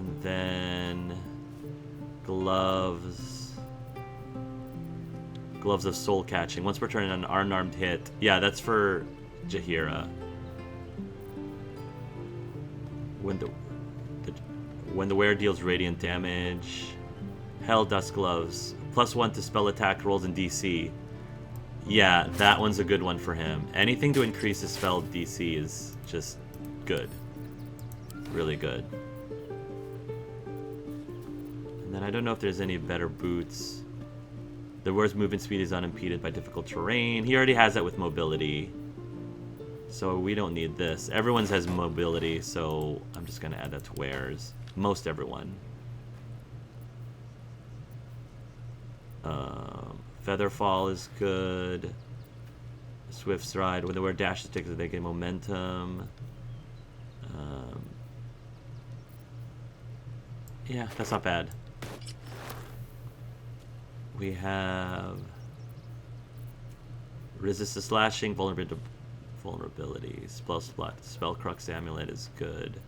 And then gloves. Gloves of soul catching. Once per turn, an unarmed hit. Yeah, that's for Jaheira. When the wearer deals radiant damage. Hell Dust Gloves. +1 to spell attack rolls in DC. Yeah, that one's a good one for him. Anything to increase his spell DC is just good. Really good. And then I don't know if there's any better boots. The wearer's movement speed is unimpeded by difficult terrain. He already has that with mobility. So we don't need this. Everyone's has mobility, so I'm just going to add that to wearers. Most everyone. Featherfall is good. Swift Stride. When the wearer dashes, they get momentum. Yeah, that's not bad. We have resist to slashing, vulnerability. Spellcrux Amulet is good.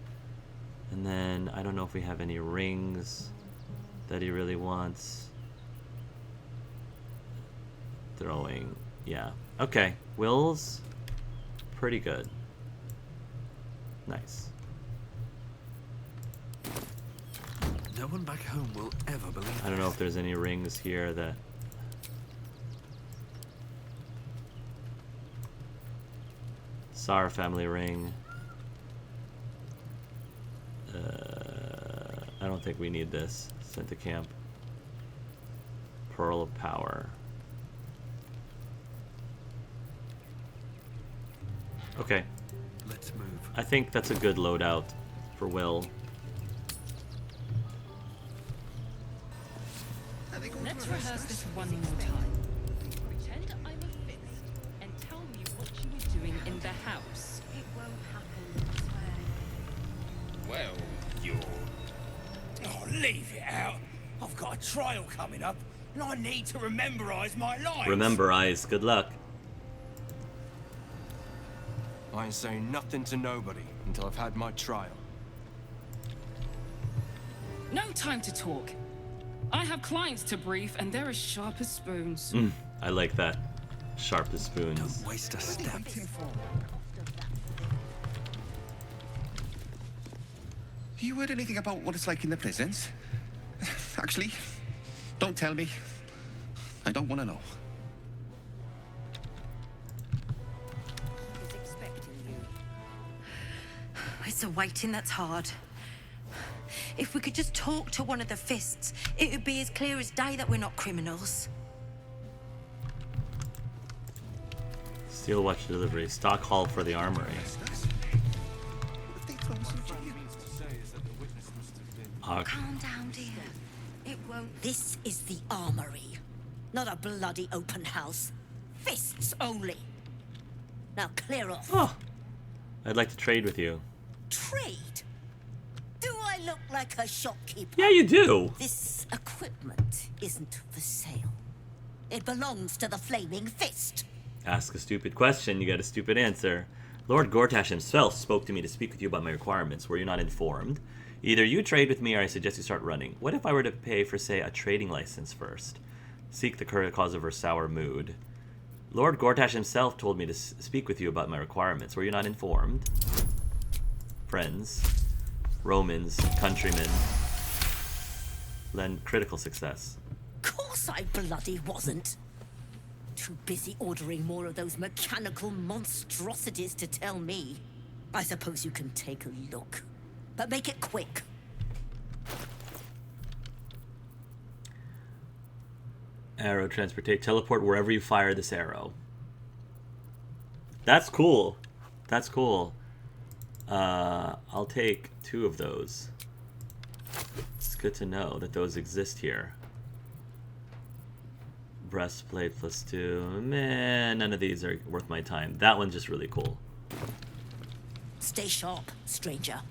And then I don't know if we have any rings that he really wants. Throwing, yeah. Okay, Will's pretty good. Nice. No one back home will ever believe I don't know if there's any rings here that... Sar family ring. I don't think we need this. Sent to camp. Pearl of Power. Okay. Let's move. I think that's a good loadout for Will. Let's rehearse this one more time. Pretend I'm a fist and tell me what you were doing in the house. It won't happen, I swear. Well, you're... Oh, leave it out. I've got a trial coming up, and I need to rememberize my lines. Rememberize. Good luck. I ain't saying nothing to nobody until I've had my trial. No time to talk. I have clients to brief, and they're as sharp as spoons. I like that. Sharp as spoons. Don't waste a step. You heard anything about what it's like in the prisons? Actually, don't tell me. I don't want to know. He's expecting you. It's the waiting that's hard. If we could just talk to one of the fists, it would be as clear as day that we're not criminals. Steel watch delivery. Stock haul for the armory. Calm down, dear. It won't. This is the armory, not a bloody open house. Fists only. Now clear off. Oh, I'd like to trade with you. Trade? Do I look like a shopkeeper? Yeah, you do. This equipment isn't for sale. It belongs to the Flaming Fist. Ask a stupid question, you get a stupid answer. Lord Gortash himself spoke to me to speak with you about my requirements. Were you not informed? Either you trade with me or I suggest you start running. What if I were to pay for, say, a trading license first? Seek the current cause of her sour mood. Lord Gortash himself told me to speak with you about my requirements. Were you not informed? Friends. Romans. Countrymen. Lend critical success. Course I bloody wasn't. Too busy ordering more of those mechanical monstrosities to tell me. I suppose you can take a look, but make it quick. Arrow transportate. Teleport wherever you fire this arrow. That's cool. That's cool. I'll take 2 of those. It's good to know that those exist here. Breastplate +2. Man, none of these are worth my time. That one's just really cool. Stay sharp, stranger.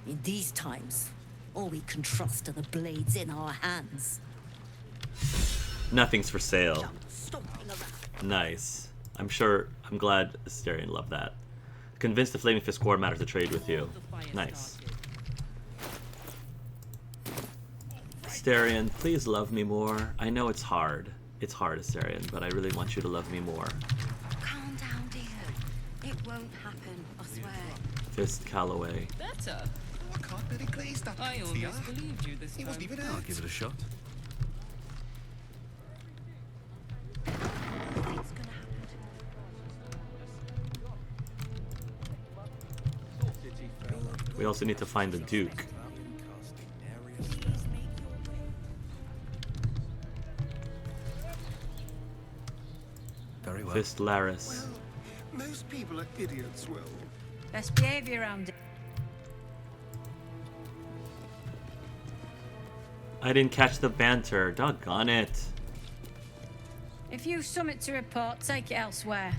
In these times, all we can trust are the blades in our hands. Nothing's for sale. Stomping around. Nice. I'm glad Asterion loved that. Convinced the Flaming Fist Corps matters to trade with you. Nice. Asterion, please love me more. I know it's hard. It's hard, Asterion, but I really want you to love me more. Calm down, dear. It won't happen, I swear. Fist Calloway. Better. Oh, I can't let it glaze that. I almost believed you this He wasn't time. even out. I'll give it a shot. Nothing's gonna happen. We also need to find the Duke. Very well. Fist Laris. Most people are idiots, Will. Best behaviour around it. I didn't catch the banter. Doggone it. If you've something to report, take it elsewhere.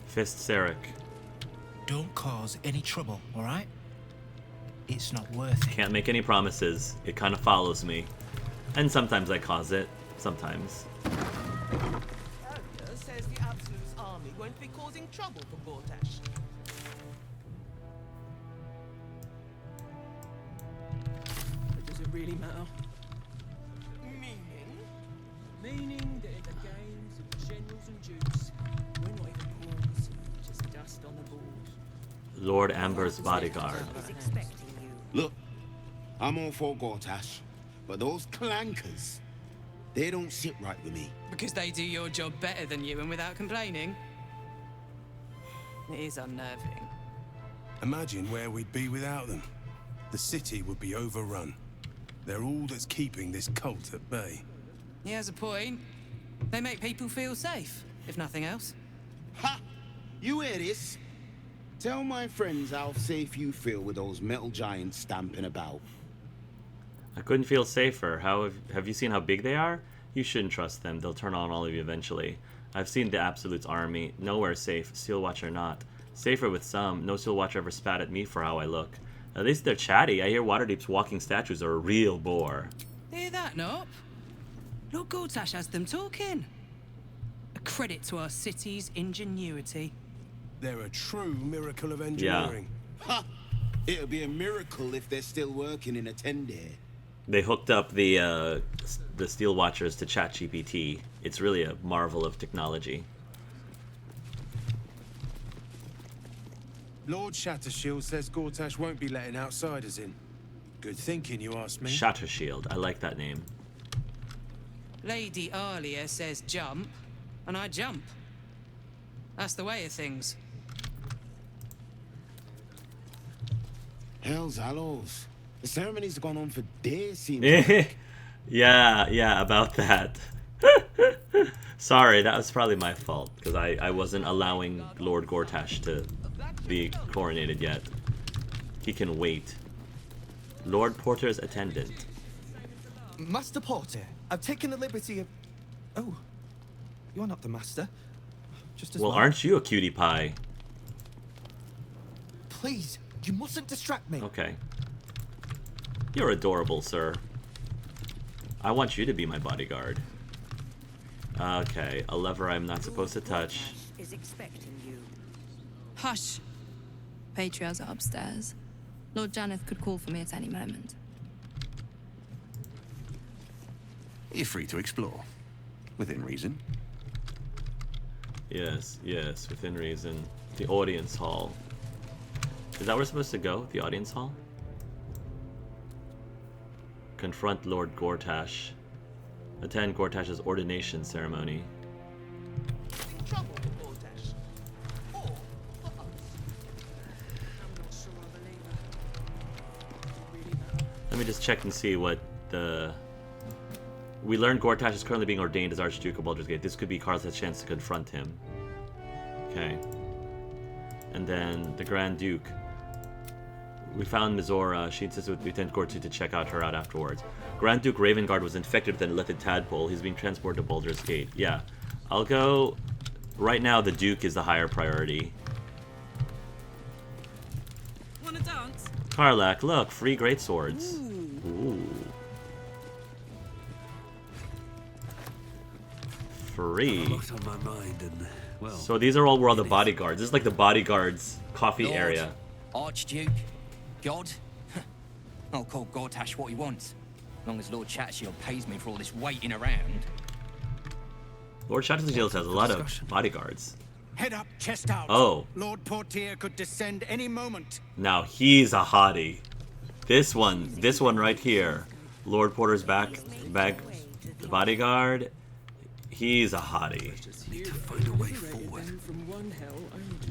Fist Sarek. Don't cause any trouble, alright? It's not worth it. Can't make any promises. It kind of follows me. And sometimes I cause it. Sometimes. Baldur says the Absolute's army won't be causing trouble for Gortash. But does it really matter? Meaning? Meaning that in the games of generals and dukes, we're not even pawns, just dust on the board. Lord Amber's bodyguard. Is expecting you. Look, I'm all for Gortash, but those clankers, they don't sit right with me. Because they do your job better than you and without complaining. It is unnerving. Imagine where we'd be without them. The city would be overrun. They're all that's keeping this cult at bay. He has a point. They make people feel safe, if nothing else. Ha! You hear this? Tell my friends how safe you feel with those metal giants stamping about. I couldn't feel safer. Have you seen how big they are? You shouldn't trust them. They'll turn on all of you eventually. I've seen the Absolute's army. Nowhere safe, Steel Watcher not. Safer with some. No Steel Watcher ever spat at me for how I look. At least they're chatty. I hear Waterdeep's walking statues are a real bore. Hear that, Nop? Lord Gortash has them talking. A credit to our city's ingenuity. They're a true miracle of engineering. Ha! It'll be a miracle if they're still working in a 10-day. They hooked up the Steel Watchers to ChatGPT. It's really a marvel of technology. Lord Shattershield says Gortash won't be letting outsiders in. Good thinking, you ask me. Shattershield. I like that name. Lady Alia says jump, and I jump. That's the way of things. Hell's Hallows. The ceremony's gone on for days, seems like. yeah, about that. Sorry, that was probably my fault, because I wasn't allowing Lord Gortash to be coronated yet. He can wait. Lord Porter's attendant. Master Porter, I've taken the liberty of... Oh, you're not the master. Just as Well, aren't you a cutie pie? Please, you mustn't distract me. Okay. You're adorable, sir. I want you to be my bodyguard. Okay, a lever I'm not supposed to touch. Is expecting you. Hush. Patriarchs are upstairs. Lord Janeth could call for me at any moment. You're free to explore. Within reason. Yes, within reason. The audience hall. Is that where we're supposed to go? The audience hall? Confront Lord Gortash. Attend Gortash's ordination ceremony. Trouble for Gortash. Or for us. I'm not sure I believe her. Does it really matter? Let me just check and see what the... We learned Gortash is currently being ordained as Archduke of Baldur's Gate. This could be Karl's chance to confront him. Okay. And then the Grand Duke. We found Mizora. She insisted with Lieutenant Gortu to check her out afterwards. Grand Duke Ravengard was infected with an illithid tadpole. He's being transported to Baldur's Gate. Yeah. I'll go... Right now, the Duke is the higher priority. Wanna dance? Karlak, look, free greatswords. Ooh. Free. A lot on my mind, and well. So these are all where all the bodyguards. This is like the bodyguards' coffee Lord, area. Archduke, God. I'll call Gortash what he wants. As long as Lord Chatfield pays me for all this waiting around. Lord Chatfield has a lot of bodyguards. Head up, chest out. Oh. Lord Portier could descend any moment. Now he's a hottie. This one right here. Lord Porter's back, the bodyguard. He's a hottie. Need to find a way forward.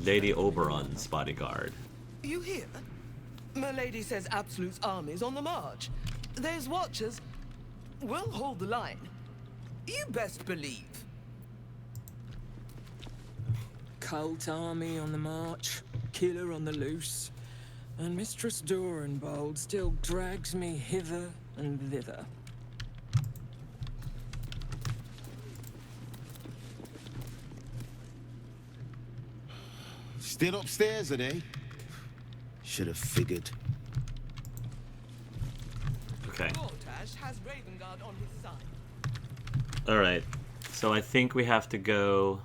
Lady Oberon's bodyguard. You hear? My lady says Absolute's army's on the march. There's watchers. We'll hold the line. You best believe. Cult army on the march, killer on the loose, and Mistress Dorenbold still drags me hither and thither. Still upstairs, are they? Should have figured. Okay. Gortash has Ravengard on his side. Alright. So I think we have to go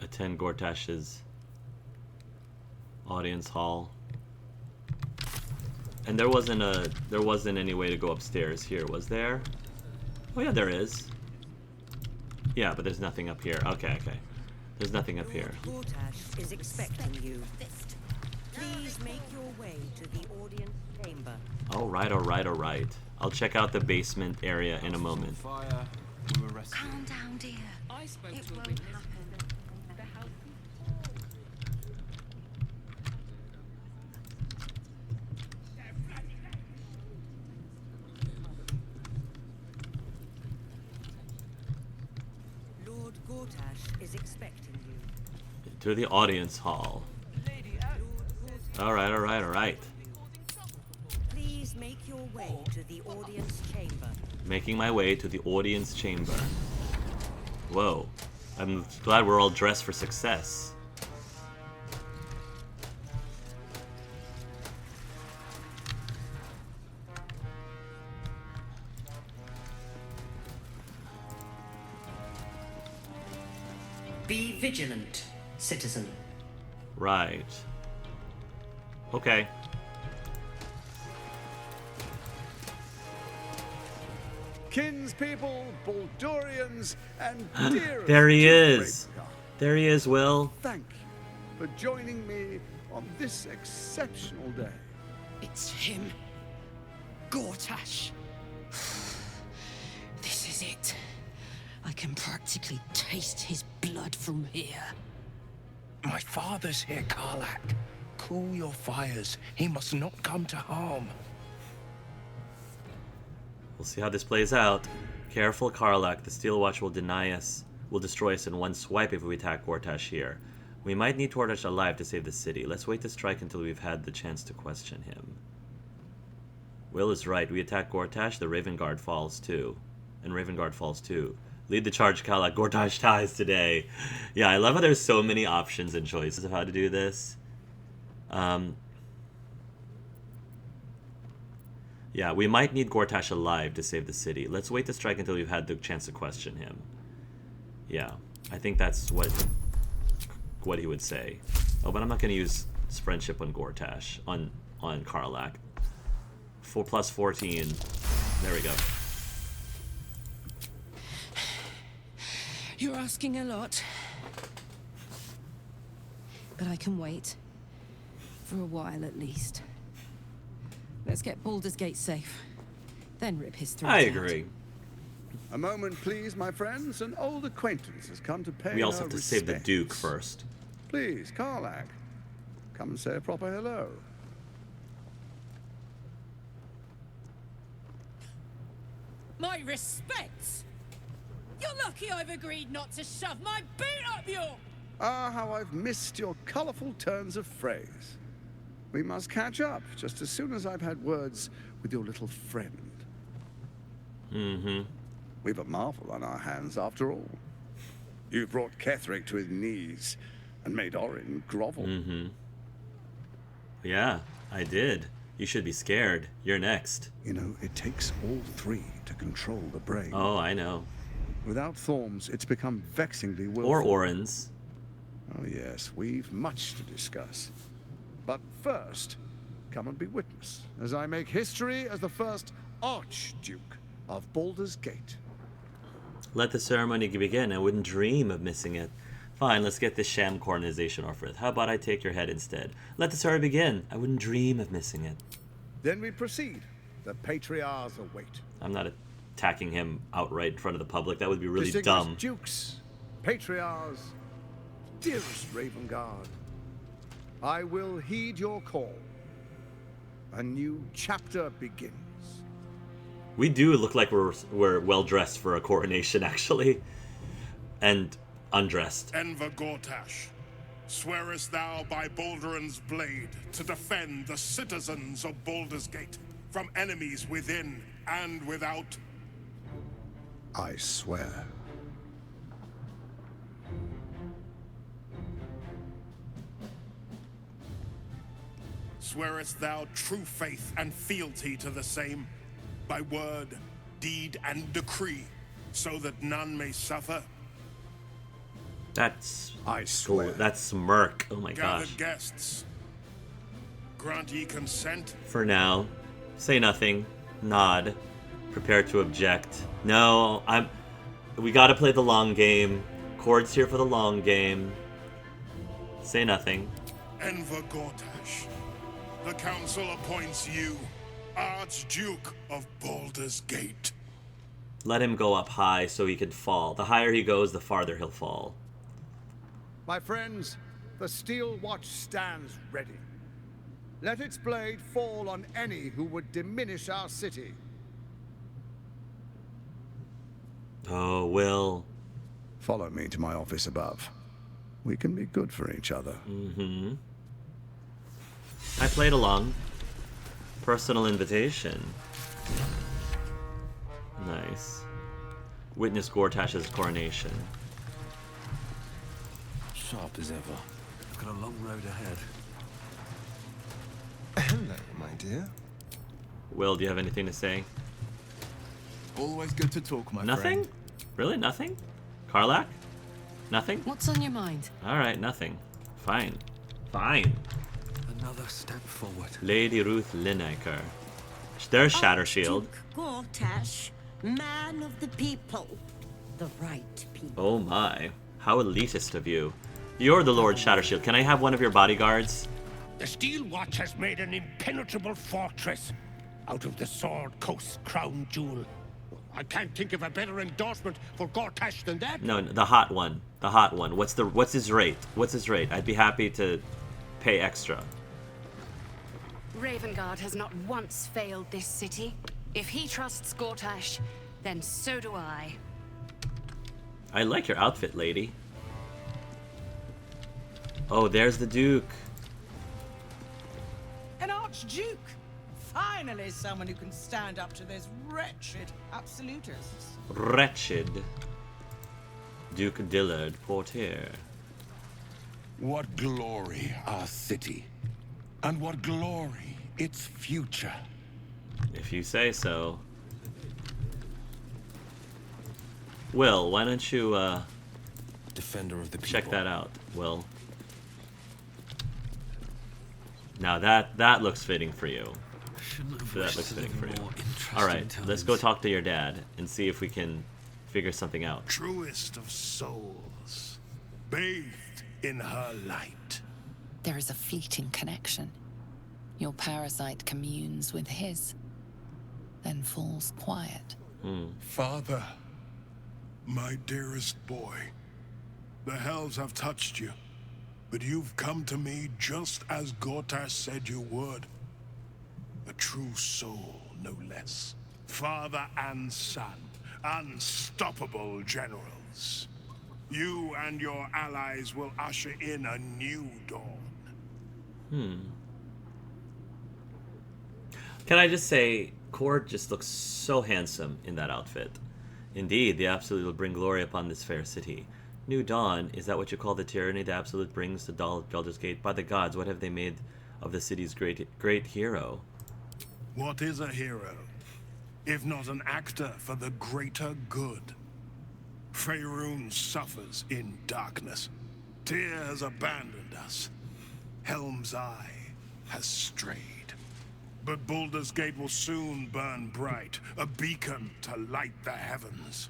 attend Gortash's audience hall. And there wasn't any way to go upstairs here, was there? Oh yeah, there is. Yeah, but there's nothing up here. Okay. There's nothing up here. Gortash is expecting you. Please make your way to the audience chamber. Alright. I'll check out the basement area in a moment. Calm down, dear. I spoke It to a won't witness. happen. The house. Lord Gortash is expecting you. To the audience hall. Alright. Please make your way to the audience chamber. Making my way to the audience chamber. Whoa. I'm glad we're all dressed for success. Be vigilant, citizen. Right. Okay. Kinspeople, Baldurians, and dearest There he to is. Ravengard. There he is, Will. Thank you for joining me on this exceptional day. It's him. Gortash. This is it. I can practically taste his blood from here. My father's here, Karlak. Cool your fires. He must not come to harm. We'll see how this plays out. Careful, Karlak. The Steel Watch will destroy us in one swipe if we attack Gortash here. We might need Gortash alive to save the city. Let's wait to strike until we've had the chance to question him. Will is right. We attack Gortash, the Ravengard falls too. And Ravengard falls too. Lead the charge, Karlak. Gortash dies today. Yeah, I love how there's so many options and choices of how to do this. Yeah, we might need Gortash alive to save the city. Let's wait to strike until we've had the chance to question him. Yeah, I think that's what he would say. Oh, but I'm not going to use friendship on Gortash, on Karlak. 4 plus 14. There we go. You're asking a lot. But I can wait. For a while, at least. Let's get Baldur's Gate safe. Then rip his throat I out. agree. A moment, please, my friends. An old acquaintance has come to pay We also her have to save the respects. Duke first. Please, Karlak, come and say a proper hello. My respects. You're lucky I've agreed not to shove my boot up your... Ah, how I've missed your colourful turns of phrase. We must catch up just as soon as I've had words with your little friend. Mm-hmm. We've a marvel on our hands, after all. You've brought Ketheric to his knees and made Orin grovel. Mm-hmm. Yeah, I did. You should be scared. You're next. You know, it takes all three to control the brain. Oh, I know. Without Thorms, it's become vexingly willful. Or Orin's. Oh yes, we've much to discuss. But first, come and be witness as I make history as the first Archduke of Baldur's Gate. Let the ceremony begin. I wouldn't dream of missing it. Fine, let's get this sham coronation over with. How about I take your head instead? Let the ceremony begin. I wouldn't dream of missing it. Then we proceed. The patriarchs await. I'm not attacking him outright in front of the public. That would be really Distinguished dumb. dukes, patriarchs, dearest Ravengard, I will heed your call. A new chapter begins. We do look like we're well dressed for a coronation, actually, and undressed. Enver Gortash, swearest thou by Balduran's blade to defend the citizens of Baldur's Gate from enemies within and without? I swear. Swearest thou true faith and fealty to the same, by word, deed, and decree, so that none may suffer? That's... I swear. That's smirk. Oh my Gathered gosh. guests, grant ye consent? For now, say nothing. Nod. Prepare to object. No, we gotta play the long game. Cord's here for the long game. Say nothing. Enver Gortash, the council appoints you Archduke of Baldur's Gate. Let him go up high so he can fall. The higher he goes, the farther he'll fall. My friends, the steel watch stands ready. Let its blade fall on any who would diminish our city. Oh, Will. Follow me to my office above. We can be good for each other. Mm-hmm. I played along. Personal invitation. Nice. Witness Gortash's coronation. Sharp as ever. I've got a long road ahead. Hello, my dear. Will, do you have anything to say? Always good to talk, my Nothing? friend. Really? Nothing? Karlach? Nothing? What's on your mind? Alright, nothing. Fine. Fine. Another step forward. Lady Ruth Lineker. There's Shattershield. Gortash, man of the people. The right people. Oh my. How elitist of you. You're the Lord Shattershield. Can I have one of your bodyguards? The Steel Watch has made an impenetrable fortress out of the Sword Coast's crown jewel. I can't think of a better endorsement for Gortash than that. No, the hot one. The hot one. What's his rate? What's his rate? I'd be happy to pay extra. Ravengard has not once failed this city. If he trusts Gortash, then so do I. I like your outfit, lady. Oh, there's the Duke. An Archduke! Finally, someone who can stand up to those wretched absolutists. Wretched. Duke Dillard Portier. What glory our city, and what glory its future. If you say so. Will, why don't you, Defender of the people. check that out, Will. Now that looks fitting for you. That looks fitting for you. Alright, let's go talk to your dad and see if we can figure something out. Truest of souls, bathed in her light. There is a fleeting connection. Your parasite communes with his, then falls quiet. Father, my dearest boy, the hells have touched you, but you've come to me just as Gortash said you would. A true soul, no less. Father and son, unstoppable generals. You and your allies will usher in a new dawn. Can I just say, Cord just looks so handsome in that outfit. Indeed, the Absolute will bring glory upon this fair city. New dawn, is that what you call the tyranny the Absolute brings to Baldur's Gate? By the gods, what have they made of the city's great hero? What is a hero, if not an actor for the greater good? Faerun suffers in darkness. Tyr has abandoned us. Helm's Eye has strayed. But Baldur's Gate will soon burn bright, a beacon to light the heavens.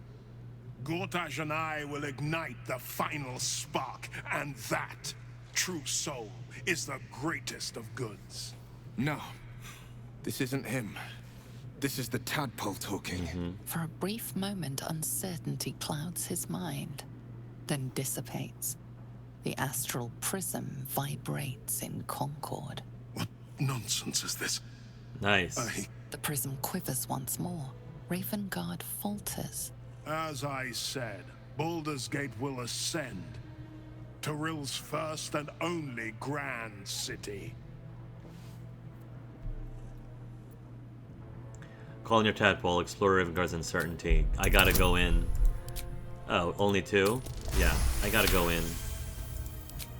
Gortash and I will ignite the final spark, and that, true soul, is the greatest of goods. No, this isn't him. This is the tadpole talking. For a brief moment, uncertainty clouds his mind, then dissipates. The astral prism vibrates in concord. What nonsense is this? Nice. The prism quivers once more. Ravengard falters. As I said, Baldur's Gate will ascend. Torill's first and only grand city. Calling your tadpole, explore Ravengard's uncertainty. I gotta go in. Oh, only 2? Yeah, I gotta go in.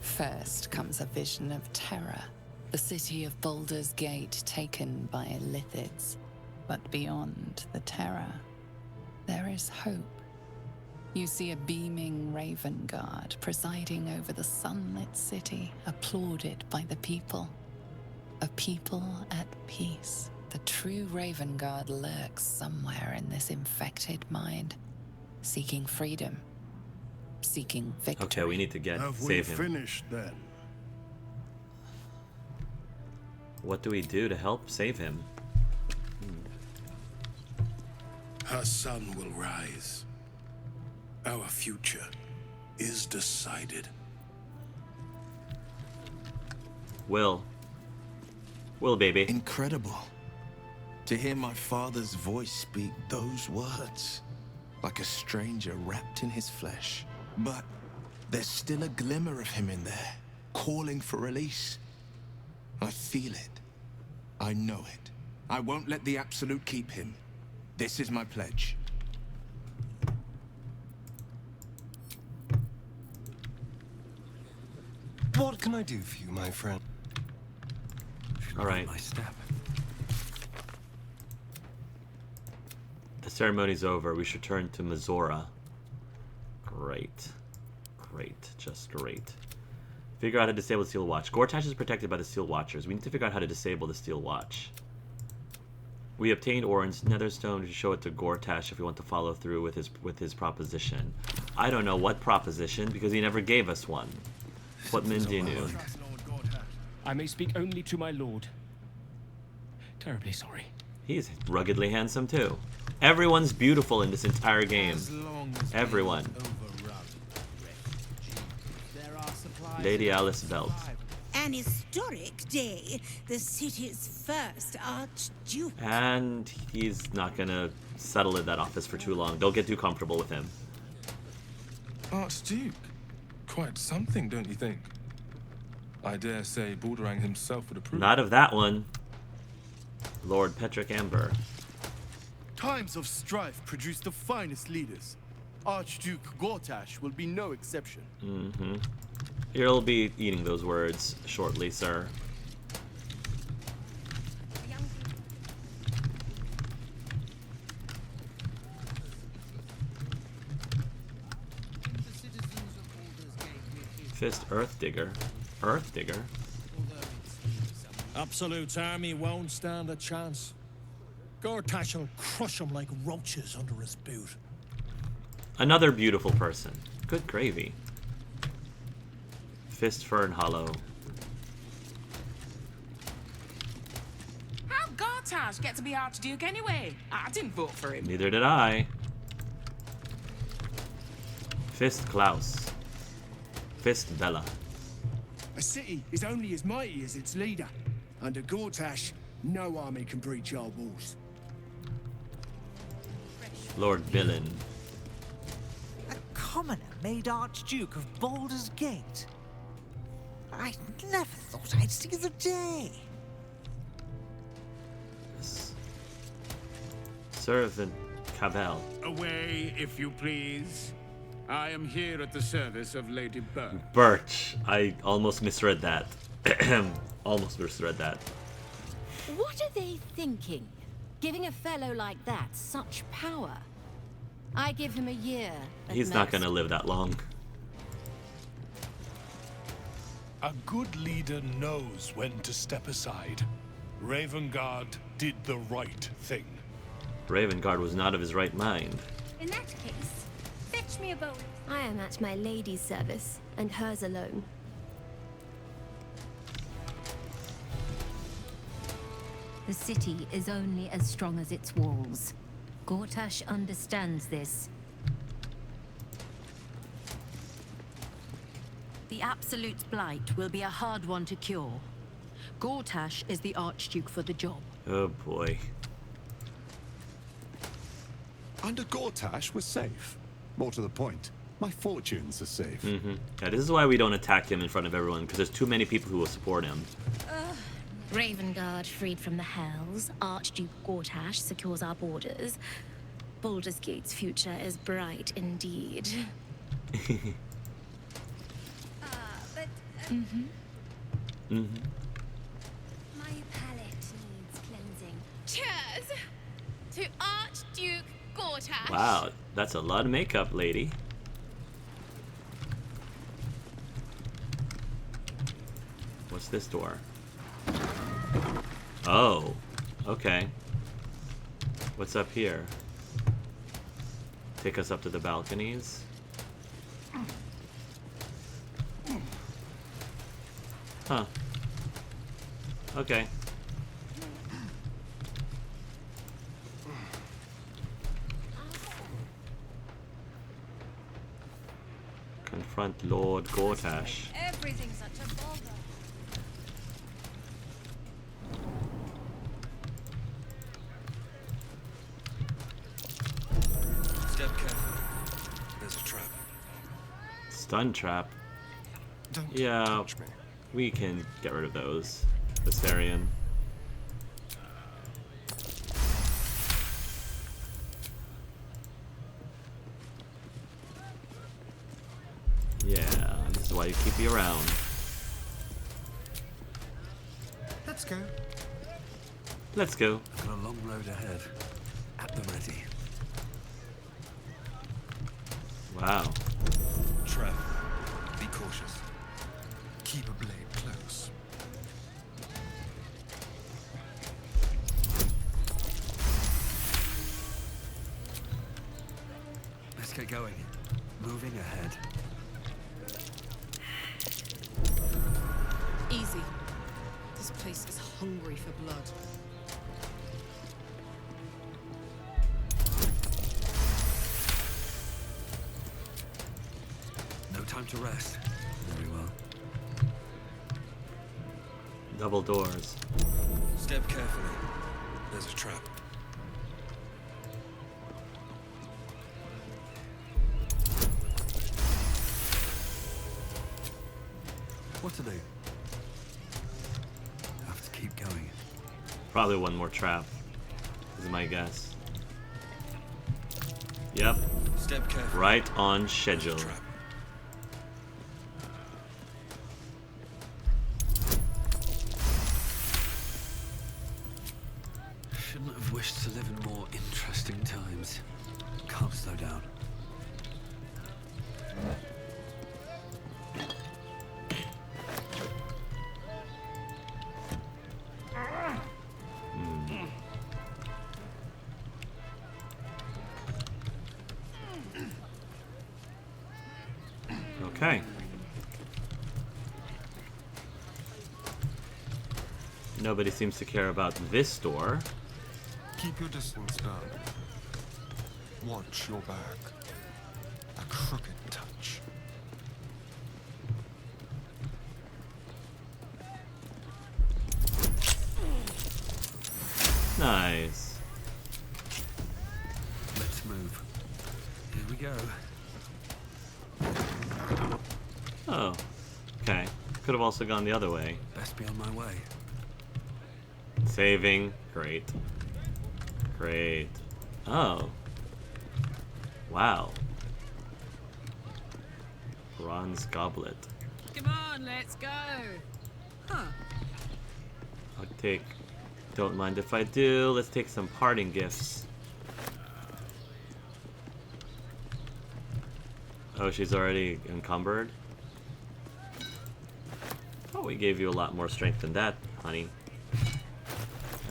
First comes a vision of terror. The city of Baldur's Gate taken by Lithids. But beyond the terror, there is hope. You see a beaming Ravengard presiding over the sunlit city, applauded by the people. A people at peace. The true Ravengard lurks somewhere in this infected mind, seeking freedom, seeking victory. Okay, we need to save him. Have we finished then? What do we do to help save him? Her sun will rise. Our future is decided. Will, baby. Incredible. To hear my father's voice speak those words, like a stranger wrapped in his flesh. But there's still a glimmer of him in there, calling for release. I feel it. I know it. I won't let the Absolute keep him. This is my pledge. What can I do for you, my friend? All right. My step. The ceremony's over. We should turn to Mizora. Great. Great. Just great. Figure out how to disable the Steel Watch. Gortash is protected by the Steel Watchers. We need to figure out how to disable the Steel Watch. We obtained Orin's Netherstone to show it to Gortash if we want to follow through with his proposition. I don't know what proposition because he never gave us one. What means you knew? I may speak only to my lord. Terribly sorry. He's ruggedly handsome too. Everyone's beautiful in this entire game. Everyone. Lady Alice Belt. An historic day. The city's first Archduke. And he's not gonna settle in that office for too long. Don't get too comfortable with him. Archduke? Quite something, don't you think? I dare say Baldur himself would approve. Not of that one. Lord Petrick Amber. Times of strife produce the finest leaders. Archduke Gortash will be no exception. Mm-hmm. You'll be eating those words shortly, sir. Fist Earth Digger. Earth Digger? Absolute's army won't stand a chance. Gortash will crush them like roaches under his boot. Another beautiful person. Good gravy. Fist Fern Hollow. How'd Gortash get to be Archduke anyway? I didn't vote for him. Neither did I. Fist Klaus. Fist Bella. A city is only as mighty as its leader. Under Gortash, no army can breach our walls. Lord Villain. A commoner made Archduke of Baldur's Gate. I never thought I'd see the day. Servant Cavell. Away, if you please. I am here at the service of Lady Birch. Birch. I almost misread that. Almost misread that. What are they thinking? Giving a fellow like that such power? I give him a year. He's not gonna live that long. A good leader knows when to step aside. Ravengard did the right thing. Ravengard was not of his right mind. In that case, fetch me a bowl. I am at my lady's service, and hers alone. The city is only as strong as its walls. Gortash understands this. The Absolute's blight will be a hard one to cure. Gortash is the Archduke for the job. Oh boy. Under Gortash, we're safe. More to the point, my fortunes are safe. Yeah, this is why we don't attack him in front of everyone, because there's too many people who will support him. Ravengard freed from the Hells. Archduke Gortash secures our borders. Baldur's Gate's future is bright indeed. My palate needs cleansing. Cheers to Archduke Gortash. Wow, that's a lot of makeup, lady. What's this door? Oh, okay. What's up here? Take us up to the balconies. Huh. Okay. Confront Lord Gortash. Everything's such a bother. Step careful. There's a trap. Stun trap. Don't yeah, touch me. We can get rid of those. Viserion. Yeah, this is why you keep me around. Let's go. Let's go. I've got a long road ahead. At the ready. Wow. Trap. Be cautious. Keep a blade close. Let's get going. Moving ahead. Easy. This place is hungry for blood. No time to rest. Very well. Double doors. Step carefully. There's a trap. What to do? Have to keep going. Probably one more trap, is my guess. Yep. Step carefully. Right on schedule. Shouldn't have wished to live in more interesting times. Can't slow down. Okay. Nobody seems to care about this door. Keep your distance down. Watch your back. A crooked touch. Nice. Let's move. Here we go. Oh, okay. Could have also gone the other way. Best be on my way. Saving. Great. Great. Oh. Wow. Bronze goblet. Come on, let's go. Huh. I'll take... Don't mind if I do. Let's take some parting gifts. Oh, she's already encumbered? Oh, we gave you a lot more strength than that, honey.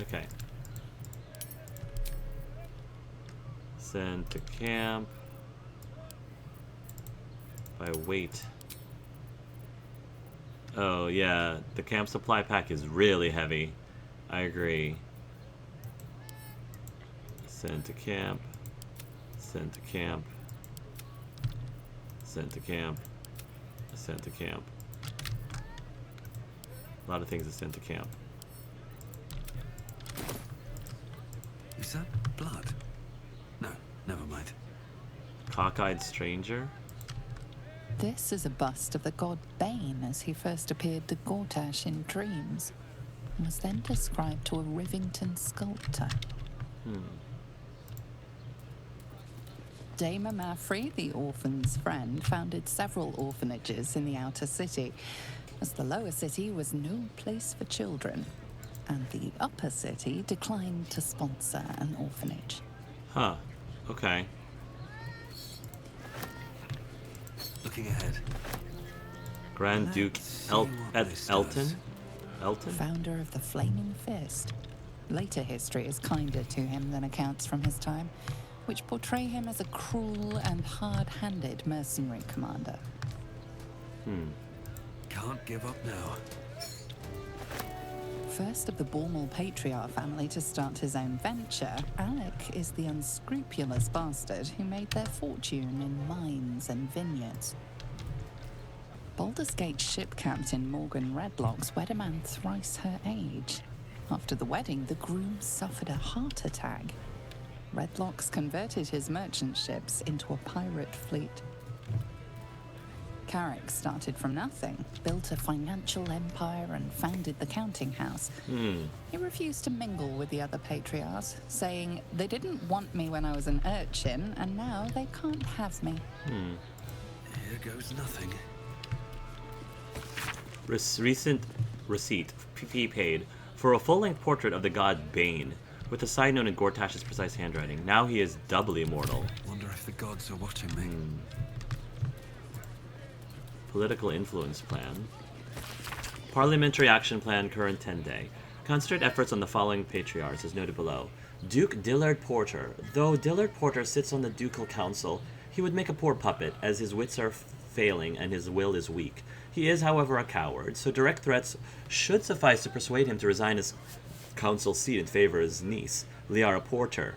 Okay. Send to camp. By weight. Oh, yeah. The camp supply pack is really heavy. I agree. Send to camp. Send to camp. Send to camp. Send to camp. A lot of things are sent to camp. Is that blood? No, never mind. Cockeyed stranger? This is a bust of the god Bane as he first appeared to Gortash in dreams, and was then described to a Rivington sculptor. Dame Mafrey, the orphan's friend, founded several orphanages in the outer city, as the lower city was no place for children, and the upper city declined to sponsor an orphanage. Huh. Okay. Looking ahead. Grand Duke Elton? Elton? Founder of the Flaming Fist. Later history is kinder to him than accounts from his time, which portray him as a cruel and hard-handed mercenary commander. Can't give up now. First of the Bormal Patriarch family to start his own venture, Alec is the unscrupulous bastard who made their fortune in mines and vineyards. Baldur's Gate ship captain Morgan Redlocks wed a man thrice her age. After the wedding, the groom suffered a heart attack. Redlocks converted his merchant ships into a pirate fleet. Carrick started from nothing, built a financial empire and founded the counting house. He refused to mingle with the other patriarchs, saying, "They didn't want me when I was an urchin, and now they can't have me." Here goes nothing. Recent receipt, fee paid, for a full-length portrait of the god Bane, with a side note in Gortash's precise handwriting. Now he is doubly immortal. Wonder if the gods are watching me. Political influence plan. Parliamentary action plan, current 10-day. Concentrate efforts on the following patriarchs, as noted below. Duke Dillard Porter. Though Dillard Porter sits on the ducal council, he would make a poor puppet, as his wits are failing and his will is weak. He is, however, a coward, so direct threats should suffice to persuade him to resign his council seat in favor of his niece, Liara Porter.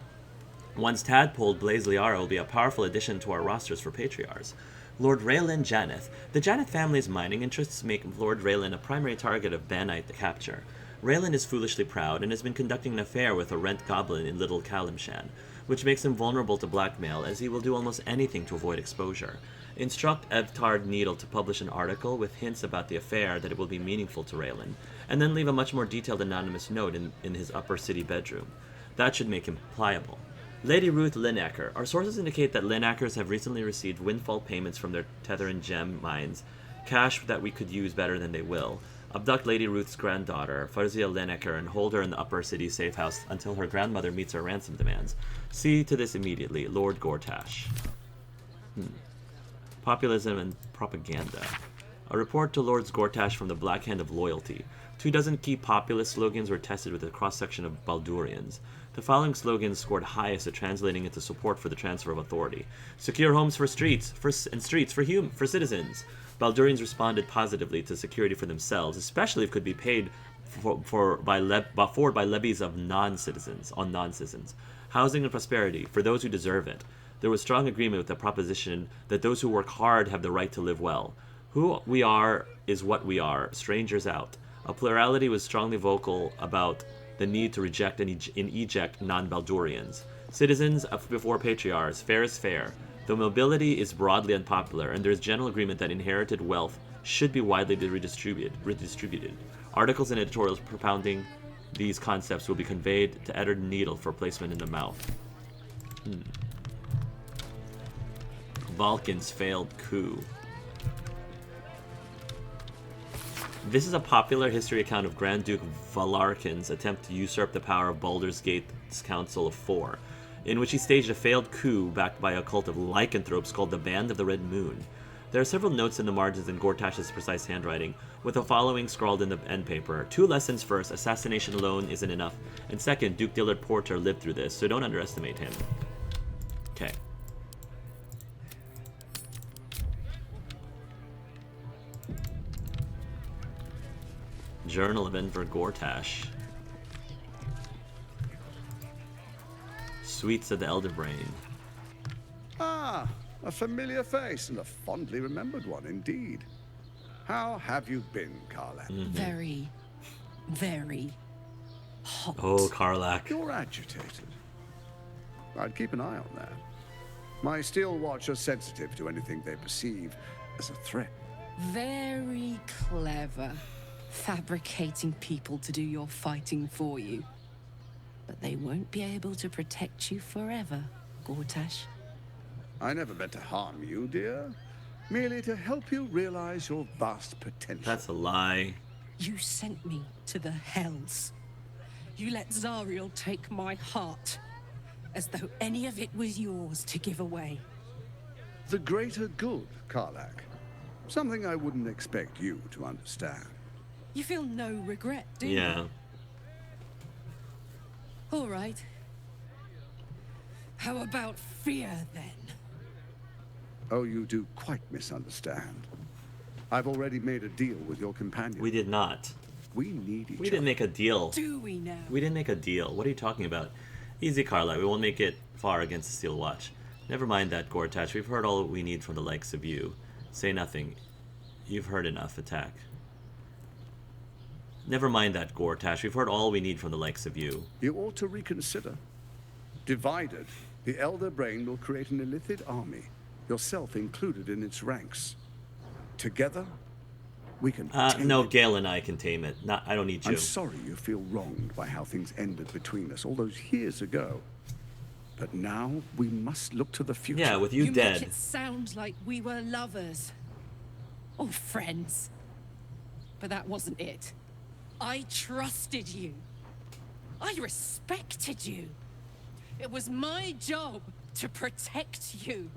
Once tadpoled, Blaze Liara will be a powerful addition to our rosters for patriarchs. Lord Raylan Janeth. The Janeth family's mining interests make Lord Raylan a primary target of Banite capture. Raylan is foolishly proud and has been conducting an affair with a rent goblin in Little Kalimshan, which makes him vulnerable to blackmail, as he will do almost anything to avoid exposure. Instruct Evtard Needle to publish an article with hints about the affair that it will be meaningful to Raylan, and then leave a much more detailed anonymous note in his upper city bedroom. That should make him pliable. Lady Ruth Linacker. Our sources indicate that Linackers have recently received windfall payments from their tether and gem mines, cash that we could use better than they will. Abduct Lady Ruth's granddaughter, Farzia Linacker, and hold her in the upper city safe house until her grandmother meets her ransom demands. See to this immediately, Lord Gortash. Populism and propaganda. A report to Lords Gortash from the Black Hand of Loyalty. 24 key populist slogans were tested with a cross-section of Baldurians. The following slogans scored highest at translating into support for the transfer of authority. Secure homes for streets, for citizens. Baldurians responded positively to security for themselves, especially if it could be paid for by levies of non-citizens. Housing and prosperity, for those who deserve it. There was strong agreement with the proposition that those who work hard have the right to live well. Who we are is what we are, strangers out. A plurality was strongly vocal about the need to reject and eject non-Baldurians. Citizens before patriarchs, fair is fair. Though mobility is broadly unpopular, and there is general agreement that inherited wealth should be widely redistributed. Articles and editorials propounding these concepts will be conveyed to Eddard Needle for placement in the mouth. Vulcan's failed coup. This is a popular history account of Grand Duke Valarkin's attempt to usurp the power of Baldur's Gate's Council of Four, in which he staged a failed coup backed by a cult of lycanthropes called the Band of the Red Moon. There are several notes in the margins in Gortash's precise handwriting, with the following scrawled in the end paper. 2 lessons. First, assassination alone isn't enough. And second, Duke Dillard Porter lived through this, so don't underestimate him. Okay. Journal of Enver Gortash. Sweets of the Elder Brain. Ah, a familiar face and a fondly remembered one indeed. How have you been, Karlak? Very, very hot. Oh, Karlak. You're agitated. I'd keep an eye on that. My Steel Watch are sensitive to anything they perceive as a threat. Very clever. Fabricating people to do your fighting for you. But they won't be able to protect you forever, Gortash. I never meant to harm you, dear. Merely to help you realize your vast potential. That's a lie. You sent me to the Hells. You let Zariel take my heart, as though any of it was yours to give away. The greater good, Karlak. Something I wouldn't expect you to understand. You feel no regret, do you? Yeah. All right. How about fear, then? Oh, you do quite misunderstand. I've already made a deal with your companion. We did not. We need each We didn't make a deal. Do we now? We didn't make a deal. What are you talking about? Easy, Karlak. We won't make it far against the Steel Watch. Never mind that, Gortash. We've heard all we need from the likes of you. Say nothing. You've heard enough. Attack. Never mind that, Gortash. We've heard all we need from the likes of you. You ought to reconsider. Divided, the Elder Brain will create an Illithid army, yourself included in its ranks. Together, we can no, Gale and I can tame it. I don't need you. I'm sorry you feel wronged by how things ended between us all those years ago. But now, we must look to the future. Yeah, with you dead. Make it sound like we were lovers. Or friends. But that wasn't it. I trusted you. I respected you. It was my job to protect you.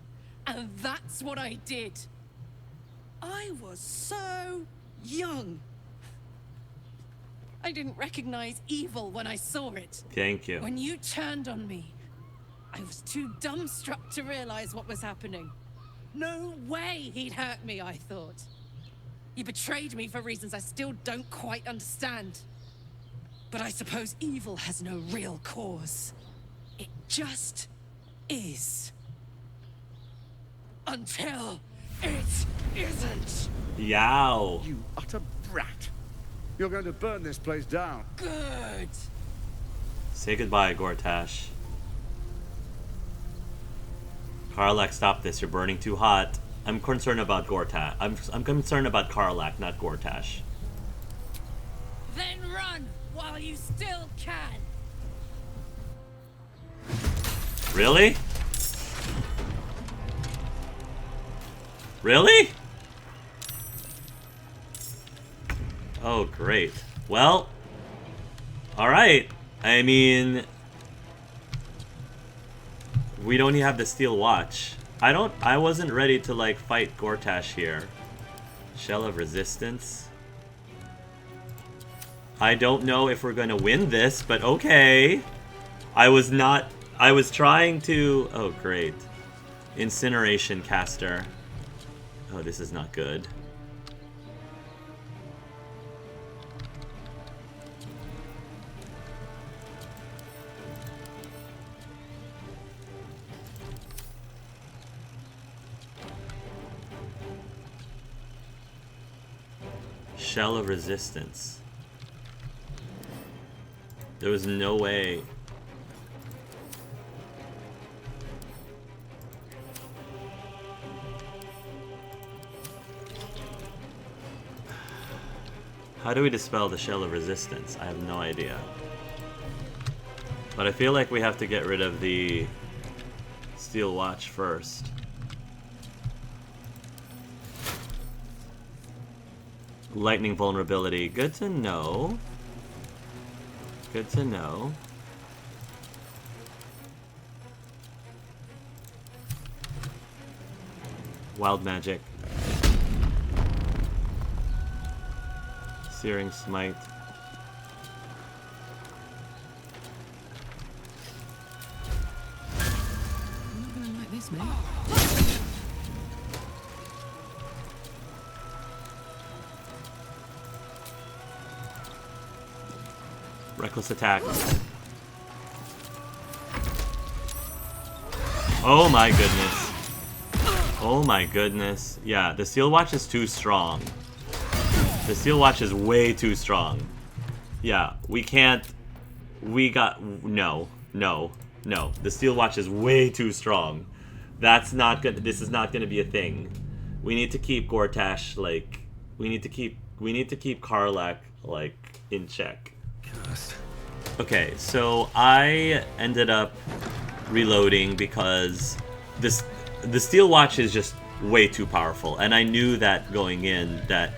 And that's what I did. I was so young. I didn't recognize evil when I saw it. Thank you. When you turned on me, I was too dumbstruck to realize what was happening. No way he'd hurt me, I thought. He betrayed me for reasons I still don't quite understand. But I suppose evil has no real cause. It just is. Until it isn't. Yow. You utter brat. You're going to burn this place down. Good. Say goodbye, Gortash. Karlak, stop this. You're burning too hot. I'm concerned about Gortash. I'm concerned about Karlak, not Gortash. Then run while you still can. Really? Really? Oh, great. Well, alright. I mean, we don't even have the Steel Watch. I wasn't ready to, like, fight Gortash here. Shell of Resistance. I don't know if we're gonna win this, but okay. I was trying to... Oh, great. Incineration Caster. Oh, this is not good. Shell of Resistance. There was no way. How do we dispel the Shell of Resistance? I have no idea. But I feel like we have to get rid of the Steel Watch first. Lightning vulnerability. Good to know. Good to know. Wild magic. Searing Smite. I'm not gonna like this, mate. Reckless attack. Oh my goodness. Oh my goodness. Yeah, the Steel Watch is too strong. The Steel Watch is way too strong. Yeah, we can't... We got... No. No. No. The Steel Watch is way too strong. That's not good. This is not going to be a thing. We need to keep Gortash, like... We need to keep Karlach, like, in check. Okay, so I ended up reloading because the Steel Watch is just way too powerful, and I knew that going in that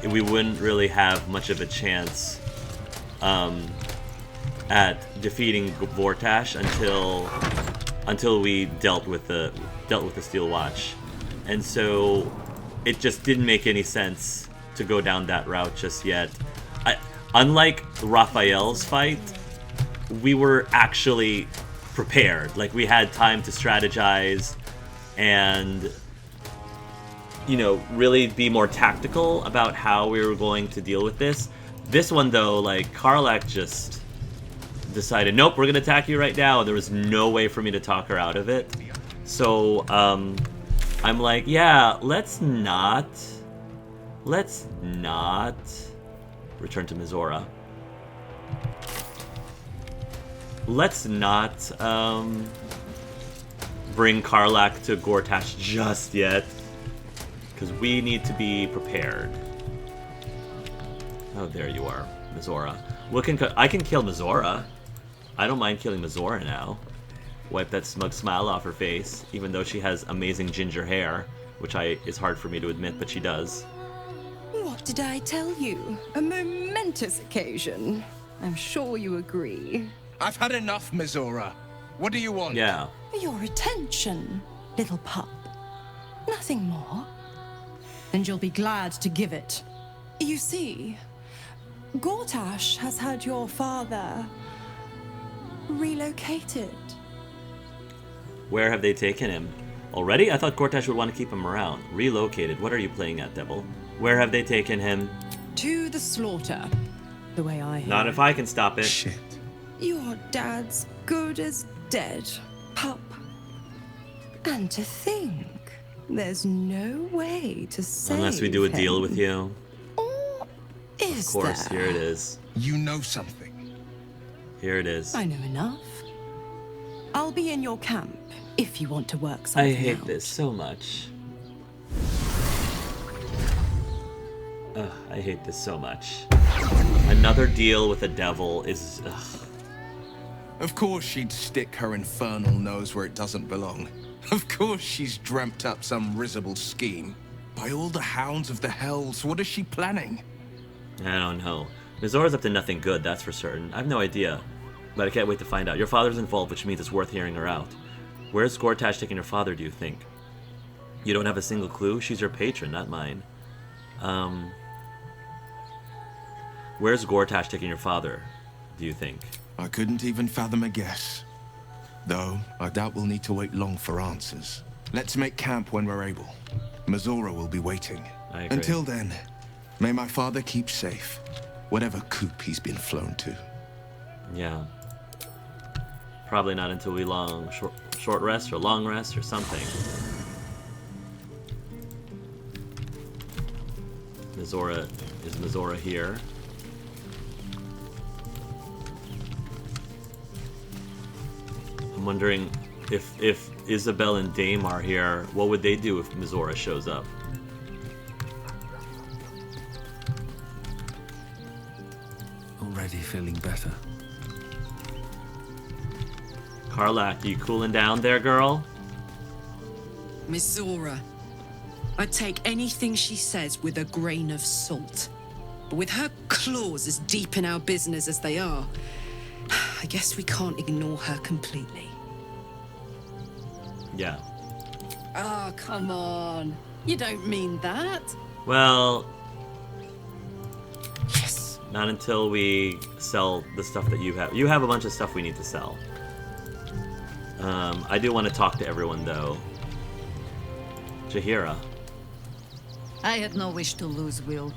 we wouldn't really have much of a chance at defeating Gortash until we dealt with the Steel Watch, and so it just didn't make any sense to go down that route just yet. Unlike Raphael's fight, we were actually prepared. Like, we had time to strategize and, you know, really be more tactical about how we were going to deal with this. This one, though, like, Karlach just decided, nope, we're going to attack you right now. There was no way for me to talk her out of it. So, I'm like, yeah, let's not return to Mizora. Let's not bring Karlach to Gortash just yet, because we need to be prepared. Oh, there you are, Mizora. I can kill Mizora. I don't mind killing Mizora now. Wipe that smug smile off her face, even though she has amazing ginger hair, which is hard for me to admit, but she does. What did I tell you? A momentous occasion. I'm sure you agree. I've had enough, Mizora. What do you want? Yeah. Your attention, little pup. Nothing more. And you'll be glad to give it. You see, Gortash has had your father relocated. Where have they taken him? Already? I thought Gortash would want to keep him around. Relocated. What are you playing at, Devil? Where have they taken him? To the slaughter. The way I hear. Not if I can stop it. Shit. Your dad's good as dead, pup. And to think, there's no way to save Unless we do a deal him. with you. Is Of course, there? here it is. You know something. Here it is. I know enough. I'll be in your camp if you want to work something I hate out. this so much. Ugh, I hate this so much. Another deal with a devil is... Ugh. Of course she'd stick her infernal nose where it doesn't belong. Of course she's dreamt up some risible scheme. By all the hounds of the hells, what is she planning? I don't know. Mizora's up to nothing good, that's for certain. I have no idea. But I can't wait to find out. Your father's involved, which means it's worth hearing her out. Where's Gortash taking her father, do you think? You don't have a single clue? She's your patron, not mine. Where's Gortash taking your father, do you think? I couldn't even fathom a guess. Though, I doubt we'll need to wait long for answers. Let's make camp when we're able. Mizora will be waiting. I agree. Until then, may my father keep safe, whatever coop he's been flown to. Yeah. Probably not until we short rest or long rest or something. Is Mizora here? I'm wondering if Isabel and Dame are here, what would they do if Mizora shows up? Already feeling better. Karlach, you cooling down there, girl? Miss Zora, I take anything she says with a grain of salt. But with her claws as deep in our business as they are, I guess we can't ignore her completely. Yeah. Oh, come on. You don't mean that. Well, Not until we sell the stuff that you have. You have a bunch of stuff we need to sell. I do want to talk to everyone, though. Jaheira. I had no wish to lose Will,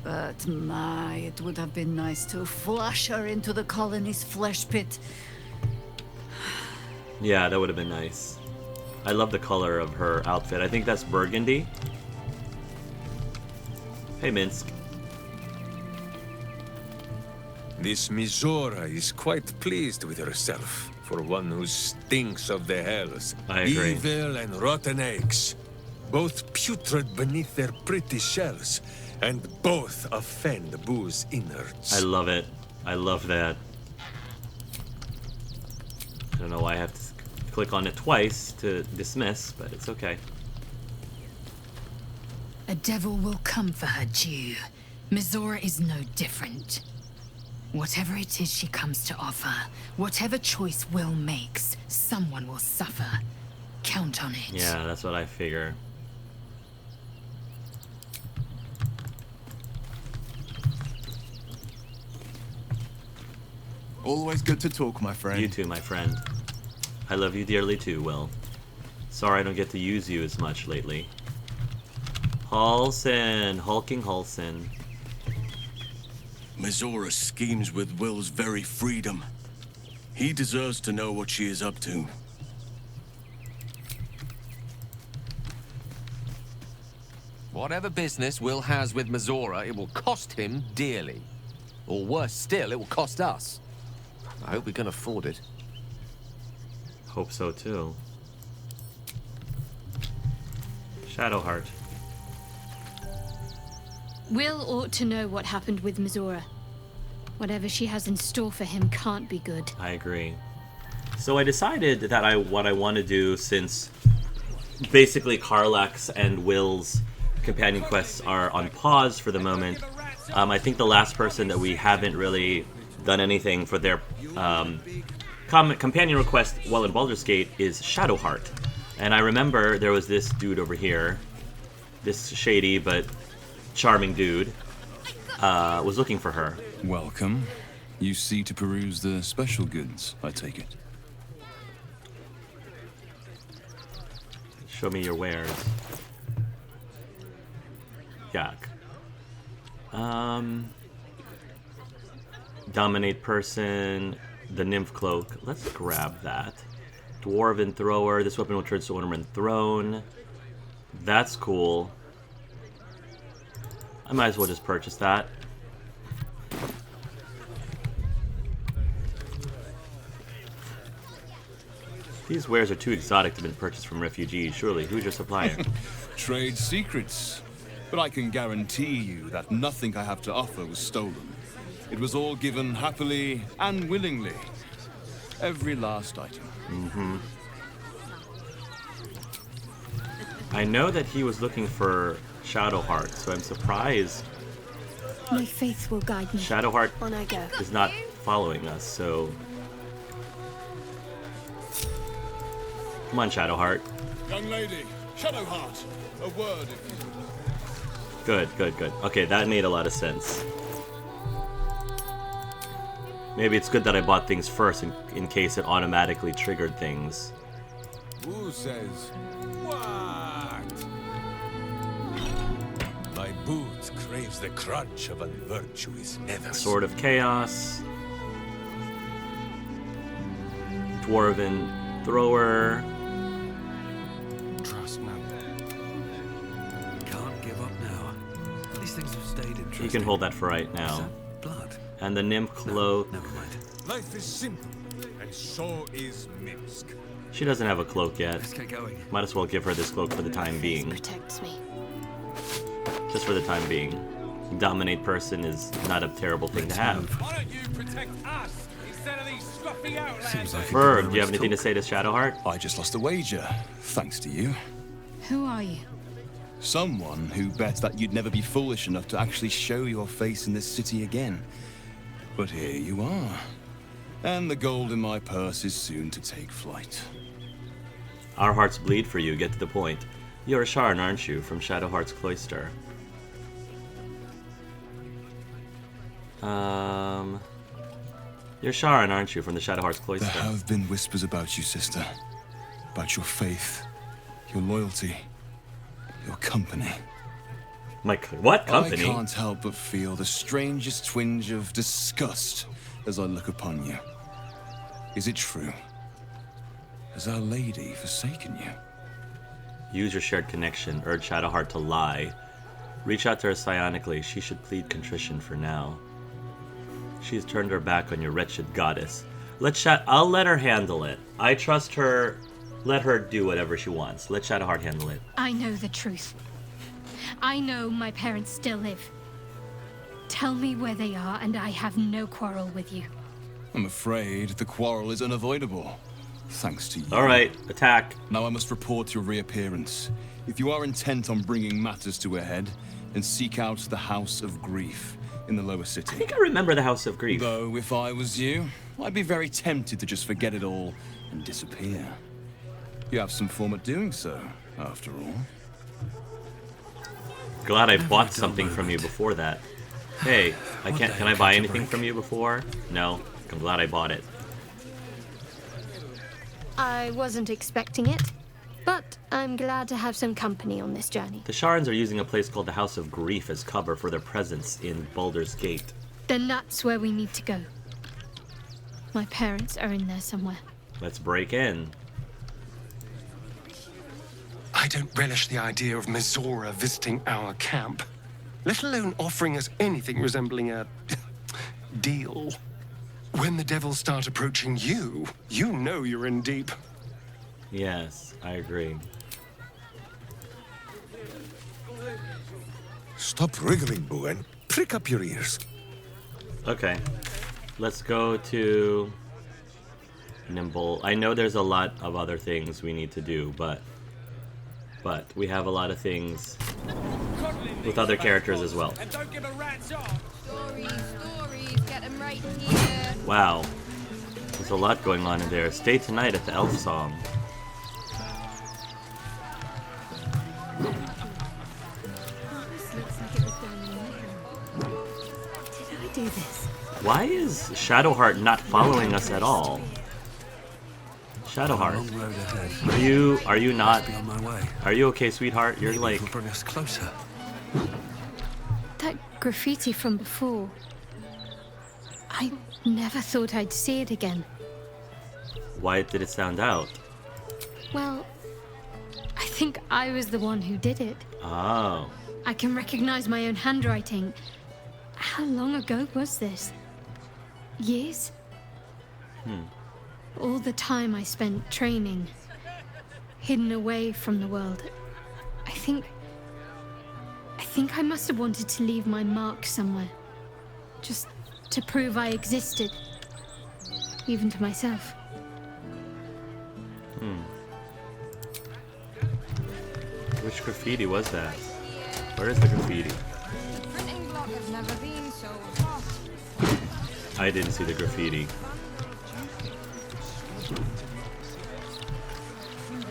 but my, it would have been nice to flush her into the colony's flesh pit. Yeah, that would have been nice. I love the color of her outfit. I think that's burgundy. Hey, Minsk. This Mizora is quite pleased with herself, for one who stinks of the hells. I agree. Evil and rotten eggs. Both putrid beneath their pretty shells, and both offend Boo's innards. I love it. I love that. I don't know why I have to click on it twice to dismiss, but it's okay. A devil will come for her due. Mizora is no different. Whatever it is she comes to offer, whatever choice Will makes, someone will suffer. Count on it. Yeah, that's what I figure. Always good to talk, my friend. You too, my friend. I love you dearly too, Will. Sorry I don't get to use you as much lately. Halsin, hulking Halsin. Mizora schemes with Will's very freedom. He deserves to know what she is up to. Whatever business Will has with Mizora, it will cost him dearly. Or worse still, it will cost us. I hope we can afford it. Hope so too. Shadowheart. Will ought to know what happened with Mizora. Whatever she has in store for him can't be good. I agree. So I decided that what I want to do, since basically Karlach's and Will's companion quests are on pause for the moment. I think the last person that we haven't really done anything for their companion request while in Baldur's Gate is Shadowheart. And I remember there was this dude over here, this shady but charming dude, was looking for her. Welcome. You see to peruse the special goods, I take it. Show me your wares. Yak. Dominate person, the nymph cloak. Let's grab that. Dwarven thrower. This weapon will turn to ornament thrown. That's cool. I might as well just purchase that. These wares are too exotic to have been purchased from refugees. Surely, who's your supplier? Trade secrets. But I can guarantee you that nothing I have to offer was stolen. It was all given happily and willingly. Every last item. Mm-hmm. I know that he was looking for Shadowheart, so I'm surprised My faith will guide me. Shadowheart On I go. is not following us, so... Come on, Shadowheart. Young lady, Shadowheart, a word if you... Good, good, good. Okay, that made a lot of sense. Maybe it's good that I bought things first in case it automatically triggered things. Who says what? My boot craves the crunch of unvirtuous nether. Sword of Chaos. Dwarven Thrower. Trust none. Can't give up now. These things have stayed interesting. You can hold that for right now. Blood. And the nymph cloak. Never mind. Life is simple, and so is Minsk. She doesn't have a cloak yet. Let's get going. Might as well give her this cloak for the time being. Protects me. Just for the time being. Dominate person is not a terrible thing to have. Why don't you protect us instead of these scruffy outlands? Ferg, do you have anything to say to Shadowheart? I just lost a wager, thanks to you. Who are you? Someone who bet that you'd never be foolish enough to actually show your face in this city again. But here you are. And the gold in my purse is soon to take flight. Our hearts bleed for you, get to the point. You're a Sharn, aren't you, from Shadowheart's Cloister? You're Sharon, aren't you, from the Shadowheart's Cloister? There have been whispers about you, sister. About your faith, your loyalty, your company. What company? I can't help but feel the strangest twinge of disgust as I look upon you. Is it true? Has Our Lady forsaken you? Use your shared connection. Urge Shadowheart to lie. Reach out to her psionically. She should plead contrition for now. She has turned her back on your wretched goddess. I'll let her handle it. I trust her. Let her do whatever she wants. Let Shadowheart handle it. I know the truth. I know my parents still live. Tell me where they are, and I have no quarrel with you. I'm afraid the quarrel is unavoidable. Thanks to you. Alright, attack. Now I must report your reappearance. If you are intent on bringing matters to a head, then seek out the House of Grief in the lower city. I think I remember the House of Grief. Though, if I was you, I'd be very tempted to just forget it all and disappear. You have some form of doing so, after all. Glad I bought something from you before that. Hey, can I buy anything from you before? No. I'm glad I bought it. I wasn't expecting it, but I'm glad to have some company on this journey. The Sharans are using a place called the House of Grief as cover for their presence in Baldur's Gate. Then that's where we need to go. My parents are in there somewhere. Let's break in. I don't relish the idea of Mizora visiting our camp, let alone offering us anything resembling a deal. When the devils start approaching you, you know you're in deep. Yes, I agree. Stop wriggling, Boo, and prick up your ears. Okay. Let's go to Nimble. I know there's a lot of other things we need to do, but we have a lot of things with other characters as well. And don't give a rat's off. Stories, get them right here. Wow. There's a lot going on in there. Stay tonight at the Elf Song. Did I do this? Why is Shadowheart not following us at all? Shadowheart, are you not? Are you okay, sweetheart? You're like. Bring us closer. That graffiti from before. I never thought I'd see it again. Why did it stand out? Well, I think I was the one who did it. Oh. I can recognize my own handwriting. How long ago was this? Years? All the time I spent training, hidden away from the world. I think I must have wanted to leave my mark somewhere. Just to prove I existed. Even to myself. Which graffiti was that? Where is the graffiti? Printing block has never been so hot. I didn't see the graffiti.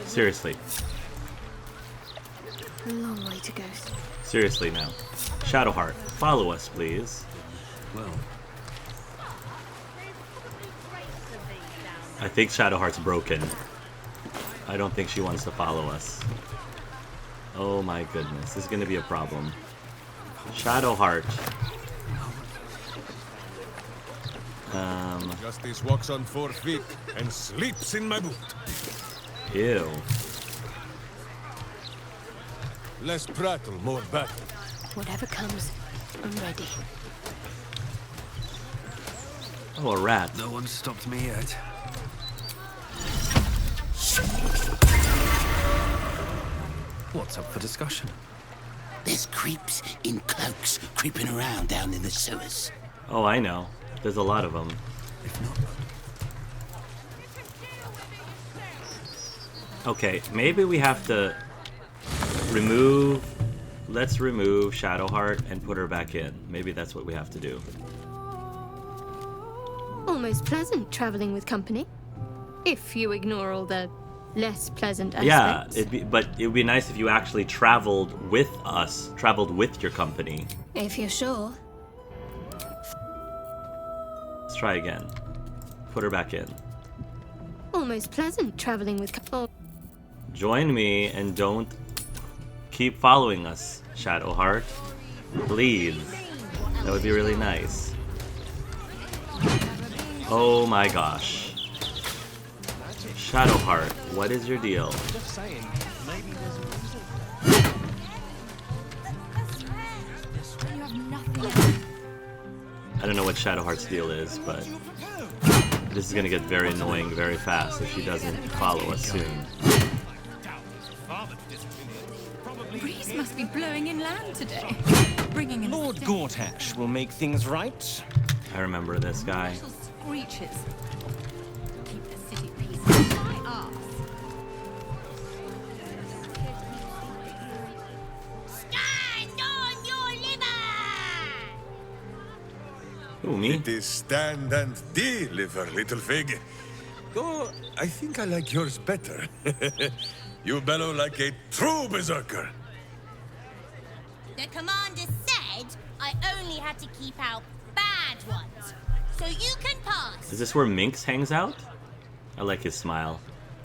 Seriously. A long way to go. Seriously now. Shadowheart, follow us, please. Well. I think Shadowheart's broken. I don't think she wants to follow us. Oh my goodness, this is gonna be a problem. Shadowheart. Justice walks on 4 feet and sleeps in my boot. Ew. Less prattle, more battle. Whatever comes, I'm ready. Oh, a rat. No one stopped me yet. What's up for discussion? There's creeps in cloaks creeping around down in the sewers. Oh, I know. There's a lot of them. If not... Okay, maybe we have to remove... Let's remove Shadowheart and put her back in. Maybe that's what we have to do. Almost pleasant traveling with company. If you ignore all the less pleasant Yeah, aspects. it would be nice if you actually traveled with us, traveled with your company. If you're sure. Let's try again. Put her back in. Almost pleasant traveling with. Oh, Join me and don't keep following us, Shadowheart. Please. That would be really nice. Oh my gosh. Shadowheart, what is your deal? Just saying, maybe there's a reason. You have nothing. I don't know what Shadowheart's deal is, but this is gonna get very annoying very fast if she doesn't follow us soon. Breeze must be blowing inland today. Bringing in Lord Gortash will make things right. I remember this guy. screeches. Keep the city peace. My ass. Stand on your liver! Who, me? It is stand and deliver, little fig. Though I think I like yours better. You bellow like a true berserker. The commander said I only had to keep out bad ones. So you can pass. Is this where Minx hangs out? I like his smile.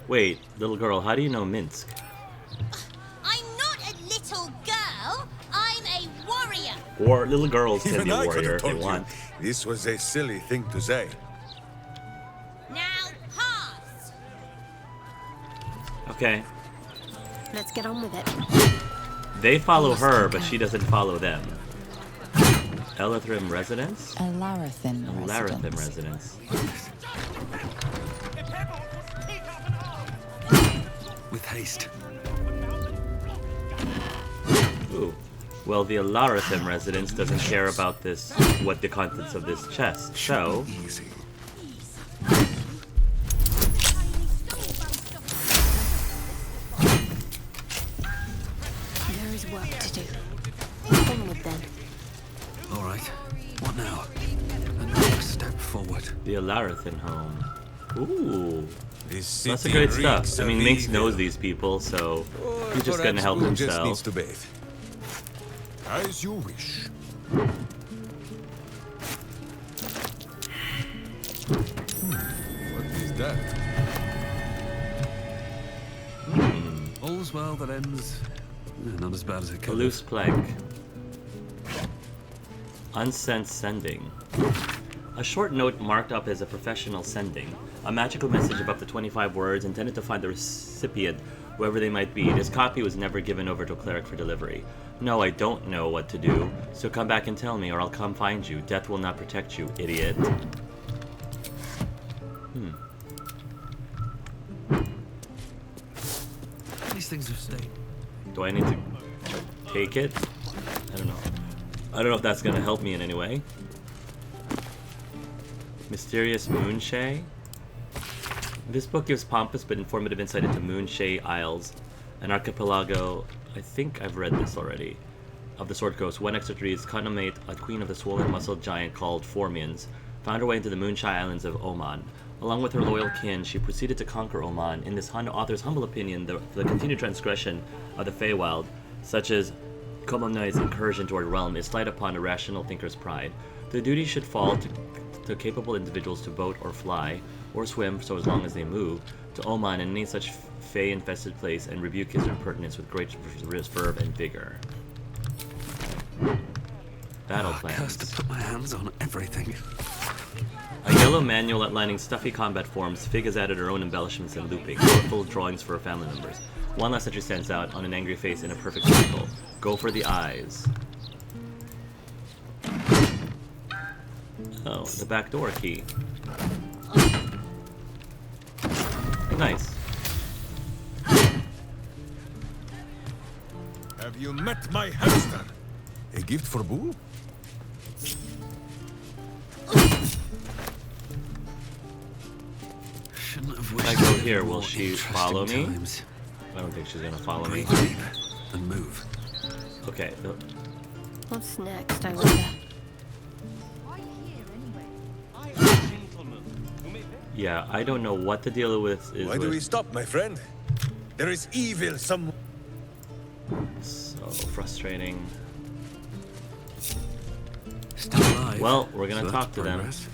Wait, little girl, how do you know Minsk? I'm not a little girl. I'm a warrior. Or little girls can Even be a I could warrior have if they told want. you this was a silly thing to say. Now pass. Okay. Let's get on with it. They follow her, but she doesn't follow them. Elithrim residence? Alarathin residence. With haste. Ooh. Well, the Alarathin residence doesn't care about this, what the contents of this chest, so... There is work to do. Onward then. All right. What now? Another step forward. The Alarathin home. Ooh. This Lots of city great stuff. reeks I of mean, Minx evil. knows these people, so he's just gonna Perhaps help Boone just himself. needs to bathe. As you wish. What is that? All's well that ends. Not as bad as it A could. loose plank. Unsent sending. A short note marked up as a professional sending. A magical message of up to 25 words intended to find the recipient, whoever they might be. This copy was never given over to a cleric for delivery. No, I don't know what to do, so come back and tell me, or I'll come find you. Death will not protect you, idiot. These things have stayed. Do I need to take it? I don't know. I don't know if that's gonna help me in any way. Mysterious Moonshay? This book gives pompous but informative insight into Moonshay Isles, an archipelago. I think I've read this already. Of the Sword Coast, one extra reads, Coronate, a queen of the swollen muscled giant called Formians, found her way into the Moonshay Islands of Oman. Along with her loyal kin, she proceeded to conquer Oman. In this author's humble opinion, the continued transgression of the Feywild, such as Komomnai's incursion toward the realm, is slight upon a rational thinker's pride. The duty should fall to capable individuals to boat or fly, or swim so as long as they move, to Oman and any such Fey-infested place and rebuke his impertinence with great verve and vigor. Battle plans. Cursed to put my hands on everything. A yellow manual outlining stuffy combat forms. Fig has added her own embellishments and looping, colorful drawings for her family members. One last entry stands out on an angry face in a perfect circle. Go for the eyes. Oh, the back door key. Nice. Have you met my hamster? A gift for Boo? Shouldn't have If wished I go to live here, more will she interesting follow me? times. I don't think she's gonna follow me. Breathe deep and move. Okay. What's next, I wonder? Yeah, I don't know what the deal with is. Why do we stop, my friend? There is evil somewhere. So frustrating. Still alive. Well, we're gonna So talk that's to them. progress.